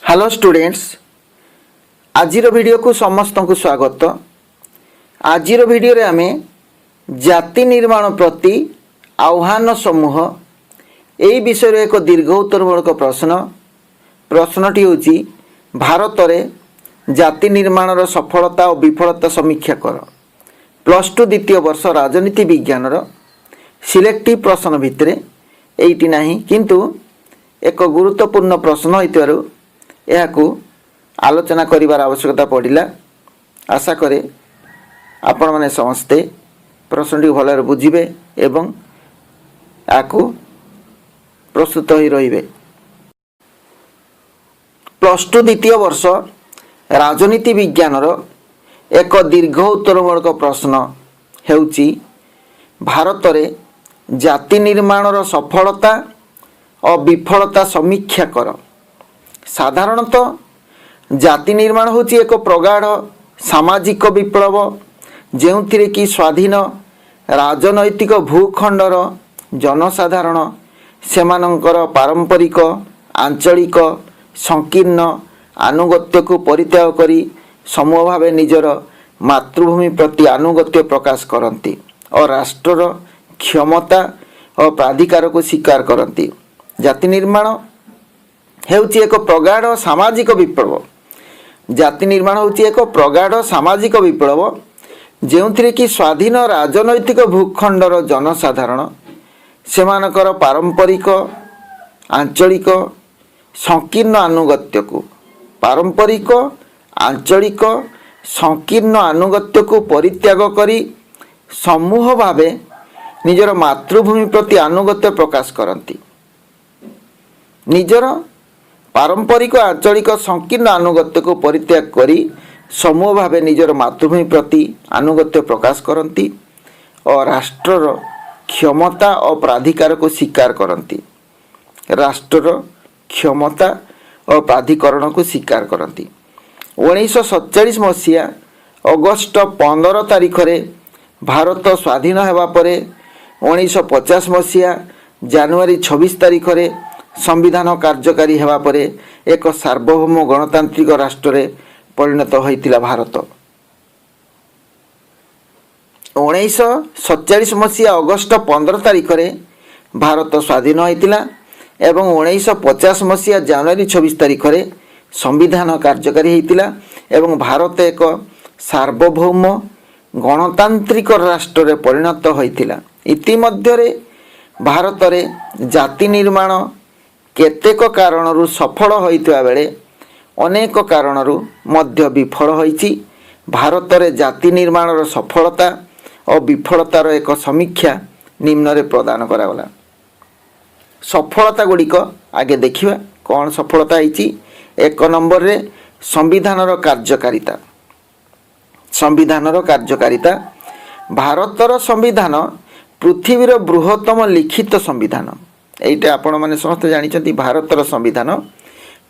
Hello students, आजिर video को समस्त को स्वागत। आजिर वीडियो रे आमे जाति निर्माण प्रति आह्वान समूह एई विषय रे एक दीर्घ उत्तरमूलक प्रश्नटी होची भारत रे जाति निर्माण सफलता और विफलता समीक्षा कर। प्लस टू द्वितीय वर्ष राजनीति विज्ञान सिलेक्टिव प्रश्न भितर एइटी नाही, किंतु एक गुरुत्वपूर्ण प्रश्न होइतिबारु एहाकू आलोचना करिवार आवश्यकता पड़िला। आशा करे आपण माने समस्ते प्रश्नटी भलरे बुझिबे एवं आकू प्रस्तुत होई रहिबे। प्लस टू द्वितीय वर्ष राजनीति विज्ञान एक दीर्घ उत्तरमूलक प्रश्न हेउची भारत रे जाति निर्माण सफलता और विफलता समीक्षा कर। साधारणतः जाति निर्माण होची एक प्रगाढ़ सामाजिक विप्लव जेउथिरे कि स्वाधीन राजनैतिक भूखंडर जनसाधारण सेमानंकर पारंपरिक आंचलिक संकीर्ण आनुगत्य को परित्याग करी समूह भावे निजर मातृभूमि प्रति आनुगत्य प्रकाश करती और राष्ट्रर क्षमता और प्राधिकार को स्वीकार करती। जाति निर्माण हेउची एक प्रगाढ़ सामाजिक विप्लव। जाति निर्माण होची एक प्रगाढ़ सामाजिक विप्लव जेउथिरे कि स्वाधीन राजनैतिक भूखंडर जनसाधारण सेमानकर पारंपरिक आंचलिक संकीर्ण आनुगत्य को परित्याग करी समूह भावे निजर मातृभूमि प्रति आनुगत्य प्रकाश करती। निजर पारंपरिक आंचलिक संकीर्ण आनुगत्य को परित्याग करी समूह भावे निजर मातृभूमि प्रति आनुगत्य प्रकाश करती और राष्ट्रर क्षमता और प्राधिकार को स्वीकार करती। राष्ट्रर क्षमता और प्राधिकरण को स्वीकार करती। 1947 मसीहा अगस्ट 15 तारिख रे भारत स्वाधीन हेबा परे 1950 मसीहा जनवरी 26 तारिख रे संविधान कार्यकारी हेबा परे एक सार्वभौम गणतांत्रिक राष्ट्र रे परिणत होइतिला भारत। 1947 मसीहा अगस्ट 15 तारिख रे भारत स्वाधीन होइतिला एवं 1950 मसीहा जनवरी 26 तारिख रे संविधान कार्यकारी होइतिला एवं भारत एक सार्वभौम गणतांत्रिक राष्ट्र रे परिणत होइतिला। इतिमध्ये भारत रे जाति निर्माण केतेक कारणरू सफल होइतिबा बेले अनेक कारणरू मध्य विफल होइछि। भारत रे जाति निर्माण सफलता और विफलतार एक समीक्षा निम्न रे प्रदान करागला। सफलता गुड़िक आगे देखिबा कौन सफलता होइछि। एक नंबर रे संविधानर कार्यकारिता। भारतर संविधान पृथ्वीर बृहत्तम लिखित संविधान। एइटा आपण माने समस्त जानिछंती। भारतर संविधान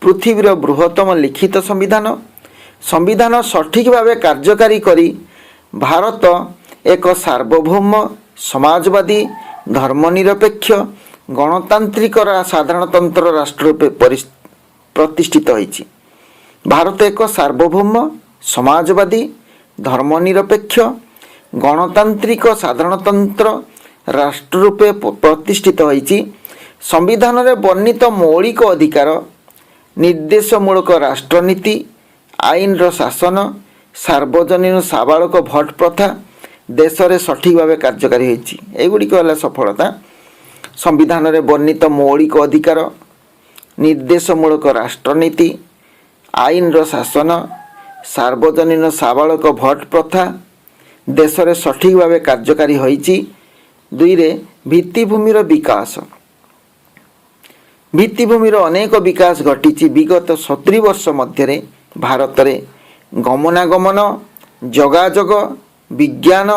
पृथ्वीर बृहत्तम लिखित संविधान सठिक भावे कार्यकारी करी भारत एक सार्वभौम साम्यवादी धर्मनिरपेक्ष गणतांत्रिक साधारणतंत्र राष्ट्र रूपे प्रतिष्ठित होइछि। भारत एक सार्वभौम समाजवादी धर्मनिरपेक्ष गणतांत्रिक साधारणतंत्र राष्ट्र रूपे प्रतिष्ठित होइछि। संविधान रे वर्णित मौलिक अधिकार निर्देशमूलक राष्ट्रनीति आईन रो शासन सार्वजनीन साबालक भोट प्रथा देश रे सठिक भावे कार्यकारी होइछि। एगुडी कहला सफलता। संविधान रे वर्णित मौलिक अधिकार निर्देशमूलक राष्ट्रनीति आईन रो शासन सार्वजनीन साबालक भोट प्रथा देश रे सठिक भावे कार्यकारी होइछि। दुई रे भित्तिभूमिर विकास। भित्तिभूमिर अनेक विकास घटी। विगत 70 वर्ष मध्य भारत रे गमनागमन जोगाजोग विज्ञान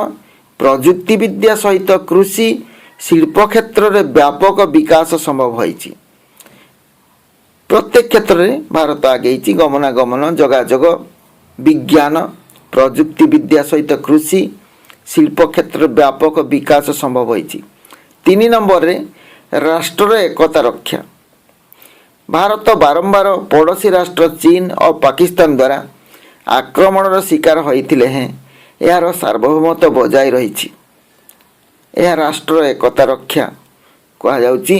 प्रजुक्ति विद्या सहित कृषि शिल्प क्षेत्र रे व्यापक विकास संभव होइछि। प्रत्येक क्षेत्र रे भारत आगे गमनागमन जोगाजोग विज्ञान प्रजुक्ति विद्या सहित कृषि शिल्प क्षेत्र व्यापक विकास संभव होइछि। 3 नंबर रे राष्ट्र एकता रक्षा। भारत बारंबार पड़ोशी राष्ट्र चीन और पाकिस्तान द्वारा आक्रमणर शिकार होइथिले हैं यार सार्वभौमत्व बजाय रही राष्ट्र एकता रक्षा कहुच्छी।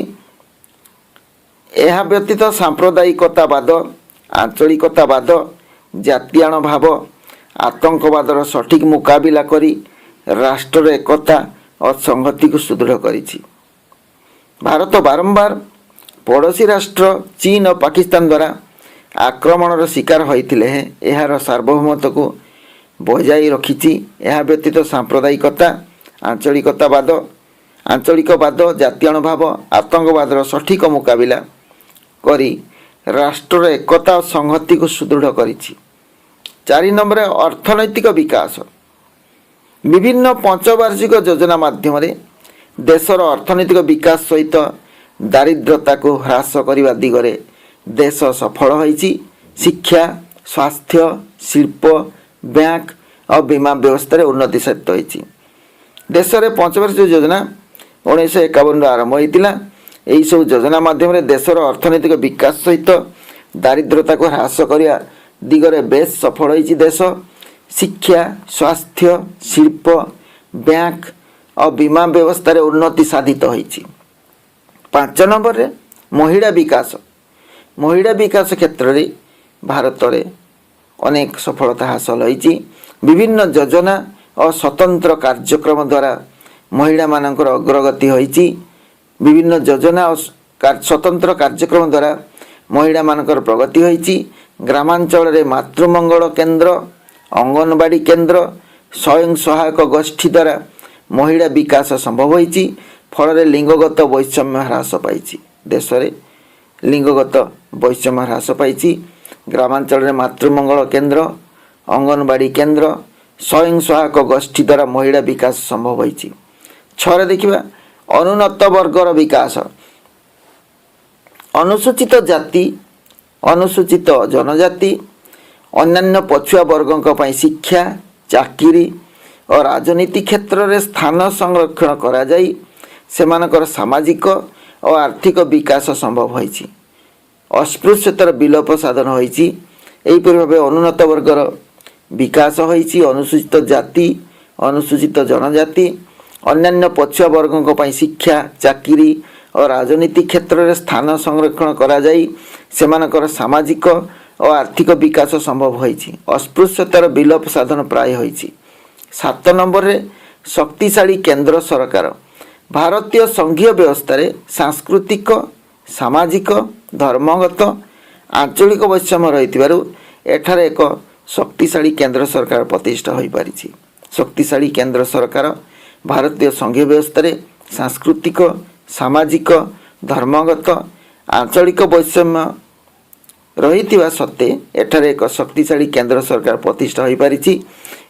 यह व्यतीत सांप्रदायिकतावाद आंचलिकतावाद जातीयाण भाव आतंकवादर सठिक मुकाबिला करी राष्ट्र एकता और संहति को सुदृढ़ करिछि। भारत बारंबार पड़ोशी राष्ट्र चीन और पाकिस्तान द्वारा आक्रमणर शिकार होइथिले हैं यार सार्वभौमत्व को बजाय रखिछि। यह व्यतीत सांप्रदायिकता आंचलिकवाद जातीयाण भाव आतंकवादर सठिक मुकाबिला करी राष्ट्र एकता और संहति को सुदृढ़ करिछि। 4 नंबर अर्थनैतिक विकास। विभिन्न पंचवार्षिक योजना माध्यम देशर अर्थनैतिक विकास सहित दारिद्रता को ह्रास करने दिगरे देश सफल होइछि। शिक्षा स्वास्थ्य शिल्प बैंक और बीमा व्यवस्था उन्नति साधित होइछि। देश में पंचवार्षिक योजना 1951 आरंभ होता। यही सब योजना माध्यम देशर अर्थनैतिक विकास सहित दारिद्रता को ह्रास करने दिगरे बेस सफल होइछि देश। शिक्षा स्वास्थ्य शिल्प बैंक और बीमा व्यवस्था उन्नति साधित होइछि। 5 नंबर रे महिला विकास। महिला विकास क्षेत्र में भारत में अनेक सफलता हासिल होइछि। विभिन्न योजना और स्वतंत्र कार्यक्रम द्वारा महिला मानकर अग्रगति होइछि। विभिन्न योजना और स्वतंत्र कार्यक्रम द्वारा महिला मानकर प्रगति होइछि। ग्रामांचल रे मातृमंगल केंद्र अंगनवाड़ी केंद्र स्वयं सहायक गोष्ठी द्वारा महिला विकास संभव होइछि। फल लिंगगत वैषम्य ह्रास पाइछि। देश में लिंगगत वैषम्य ह्रास पाइछि। ग्रामांचल रे मातृमंगल केंद्र अंगनवाड़ी केंद्र स्वयं सहायक गोष्ठी द्वारा महिला विकास संभव होइछि। 6 देखिबा अनुन्नत वर्गर विकास। अनुसूचित जाति अनुसूचित जनजाति अन्यान्य पछुआ वर्गों पर शिक्षा चाकरी और राजनीति क्षेत्र में स्थान संरक्षण करा जाई सेमानकर सामाजिक और आर्थिक विकास संभव होइछि। अस्पृश्यतार विलोप साधन होइछि। एहिपरि भावे अनुन्नत वर्गर विकास होइछि। अनुसूचित जाति अनुसूचित जनजाति अन्यान्य पछुआ वर्गों पर शिक्षा चाकरी और राजनीति क्षेत्र में स्थान संरक्षण करा जाई सेमानकर सामाजिक और आर्थिक विकास संभव होइछि। अस्पृश्यतार विलोप साधन प्राय होइछि। 7 नंबर रे शक्तिशाली केंद्र सरकार। भारतीय संघीय व्यवस्था रे सांस्कृतिक सामाजिक धर्मगत आंचलिक वैषम्य रहिथिबारु एठारे एक शक्तिशाली केंद्र सरकार प्रतिष्ठा होई पारिछि। शक्तिशाली केंद्र सरकार भारतीय संघीय व्यवस्था रे सांस्कृतिक सामाजिक धर्मगत आंचलिक वैषम्य रहिथिबा सत्ते एठारे एक शक्तिशाली केंद्र सरकार प्रतिष्ठा होई पारिछि।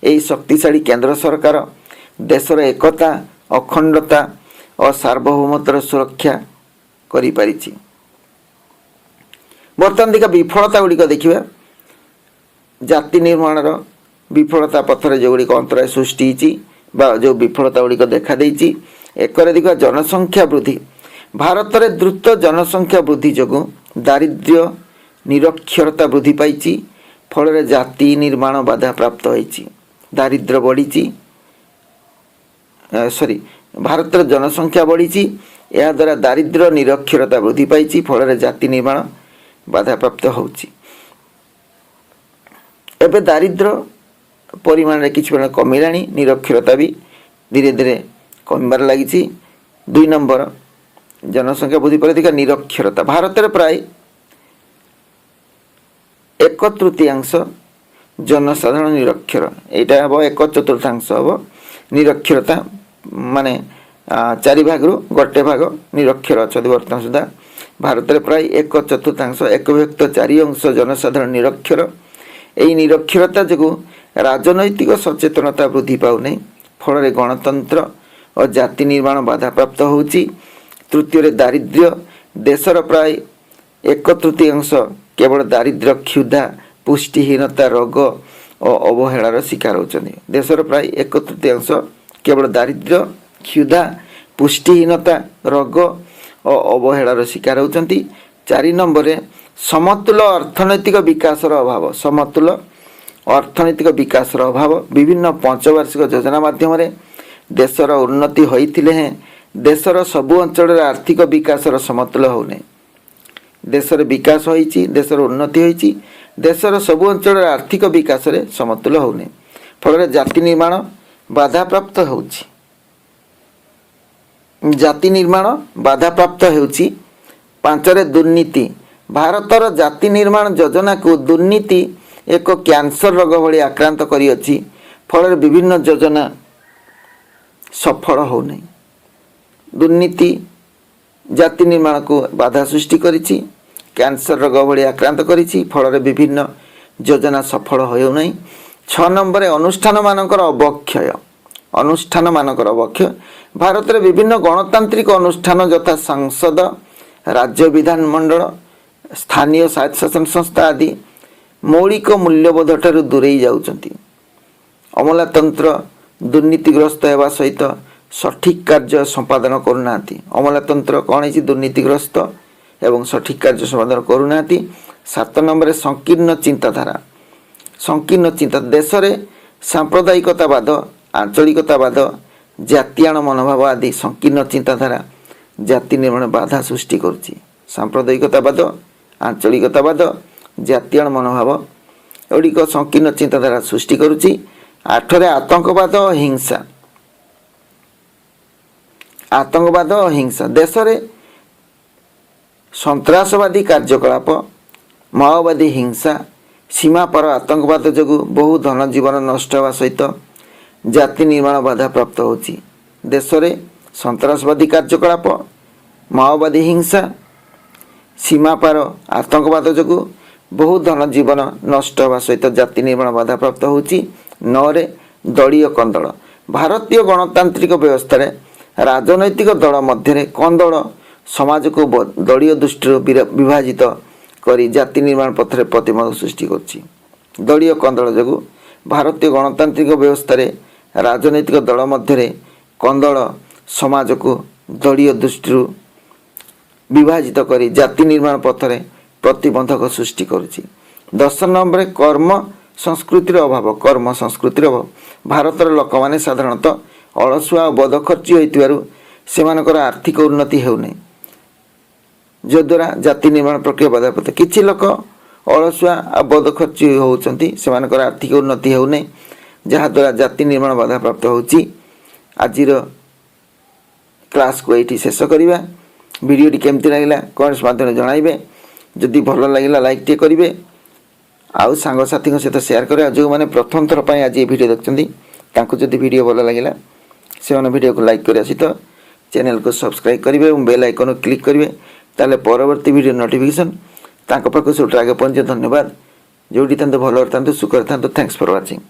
एही शक्तिशाली केंद्र सरकार देशर एकता अखंडता और सार्वभौमत्वर सुरक्षा करि पारिछि। बर्तमान देखा विफलता गुड़िक देखिबा। जाति निर्माणर विफलता पथरे जो गुड़िक अंतराय सृष्टि होइछि जो विफलता गुड़िक देखा देइछि। एकरे देखा जनसंख्या वृद्धि। भारत में द्रुत जनसंख्या वृद्धि जोगु दारिद्र्य निरक्षरता वृद्धि पाइछि। फल जाति निर्माण बाधा प्राप्त होइछि। दारिद्र्य बढ़ी भारत जनसंख्या बढ़ी या द्वारा दारिद्र्य निरक्षरता वृद्धि पाइछि। फल जाति निर्माण बाधा प्राप्त होउछि। एबे दारिद्र्य परिमाण किछि कमिलानी निरक्षरता भी धीरे धीरे कमिबार लागिछि। 2 नंबर जनसंख्या वृद्धि पर देखा निरक्षरता। भारत में प्राय 1/3 जनसाधारण निरक्षर। यहाँ हम 1/4 हम निरक्षरता माने 4 भागरू 1 भाग निरक्षर अच्छा बर्तमान सुधा। भारत में प्राय 1/4 1/4 जनसाधारण निरक्षर। यही निरक्षरता जो राजनैतिक सचेतनता वृद्धि पाउने फल गणतंत्र और जाति निर्माण बाधा प्राप्त होउछि। तृतीय दारिद्र्य। देशर प्राय 1/3 केवल दारिद्र्य क्षुधा पुष्टिहीनता रोग और अवहेलार शिकार होउछन्ति। देशर प्राय 1/3 केवल दारिद्र्य क्षुधा पुष्टिहीनता रोग और अवहेलार शिकार होउछन्ति। 4 नंबर समतुल अर्थनैतिक विकासर अभाव, समतुल अर्थनैतिक विकासर अभाव। विभिन्न पंचवार्षिक योजना माध्यम देशर उन्नति होइथिले हैं देशर सबु अंचल आर्थिक विकासर समतुल होने। देशर विकास होइछि, देशर उन्नति होइछि, देशर सबु अंचल आर्थिक विकास रे समतुल होने फल जाति निर्माण बाधा प्राप्त होउछि। जाति निर्माण बाधा प्राप्त होउछि। 5 रे दुर्नीति। भारतर जाति निर्माण योजना को दुर्नीति एक कैंसर रोग भली आक्रांत करिअछि। फल विभिन्न योजना सफल हो नहीं। दुर्नीति जाति निर्माण को बाधा सृष्टि करिछि, कैंसर रोग भली आक्रांत करिछि। फल विभिन्न योजना सफल हो नहीं। 6 नंबर अनुष्ठान मानकर अवक्षय। अनुष्ठान मानकर अवक्षय। भारत में विभिन्न गणतांत्रिक अनुष्ठान यथा संसद, राज्य विधानमंडल, स्थानीय स्वायत्त शासन संस्था आदि मौलिक मूल्यबोध ठारू दूरेई जाउछंती। अमलातंत्र दुर्नीतिग्रस्त होगा सहित सठिक कार्य संपादन करूना। अमलातंत्र कौन है दुर्नीतिग्रस्त एवं सठिक कार्य संपादन करूना। 7 नंबर संकीर्ण चिंताधारा। संकीर्ण चिंता देश में सांप्रदायिकतावाद, आंचलिकतावाद, जातीयाण मनोभाव आदि संकीर्ण चिंताधारा जाति निर्माण बाधा सृष्टि करुच्ची। सांप्रदायिकतावाद, आंचलिकतावाद, जातीयाण मनोभाव एगुड़िक संकीर्ण चिंताधारा सृष्टि करुच्ची। 8 रे आतंकवाद और हिंसा। आतंकवाद और हिंसा देश में सन्त्रासवादी कार्यकलाप, माओवादी हिंसा, सीमा पर आतंकवाद जो बहु धन जीवन नष्ट होगा सहित जाति निर्माण बाधा प्राप्त होची। देश में सन्त्रासवादी कार्यकलाप, माओवादी हिंसा, सीमा पर आतंकवाद जो बहु धन जीवन नष्ट होगा सहित जाति निर्माण बाधा प्राप्त होची। 9 रे दलीय कंदल। भारतीय गणतांत्रिक व्यवस्था रे राजनैतिक दल मध्य कंदल समाज को दलीय दृष्टि विभाजित करी जाति निर्माण पथरे प्रतिबंध सृष्टि करछि। दलीय कंदल जो भारतीय गणतांत्रिक व्यवस्था रे राजनैतिक दल मध्य कंदल समाज को दलीय दृष्टि विभाजित करी जाति निर्माण पथरे प्रतिबंधक सृष्टि करुछि। 10 नंबर कर्म संस्कृतिर अभाव। कर्म संस्कृतिर अभाव। भारतर लोक माने साधारणतः अलसुआ और बदखर्ची होइतिबारु सेमानकर आर्थिक उन्नति हेउनै, जद्वारा जाति निर्माण प्रक्रिया बाधा प्राप्त। किछि लोक अलसुआ और बदखर्ची होउचंती, सेमानकर आर्थिक उन्नति हेउनै, जहा द्वारा जाति निर्माण बाधा प्राप्त होउची। आजिर क्लास को एठी शेष करिबा। वीडियोटी केमति लागिला कमेंट्स माध्यम जणाइबे। जदि भल लागिला लाइक टे करिवे, आउ सांग साथी सहित शेयर करें। जो मैंने प्रथम थर पर आज ये वीडियो देखते जदि वीडियो भल लगे से वीडियो को लाइक कर सहित चैनल को सब्सक्राइब करेंगे और बेल आइकन क्लिक करेंगे, ताले परवर्ती वीडियो नोटिफिकेशन ताक पाखु सब आगे पहुँचे। धन्यवाद। जोटी था भल था सुख था। Thanks for watching.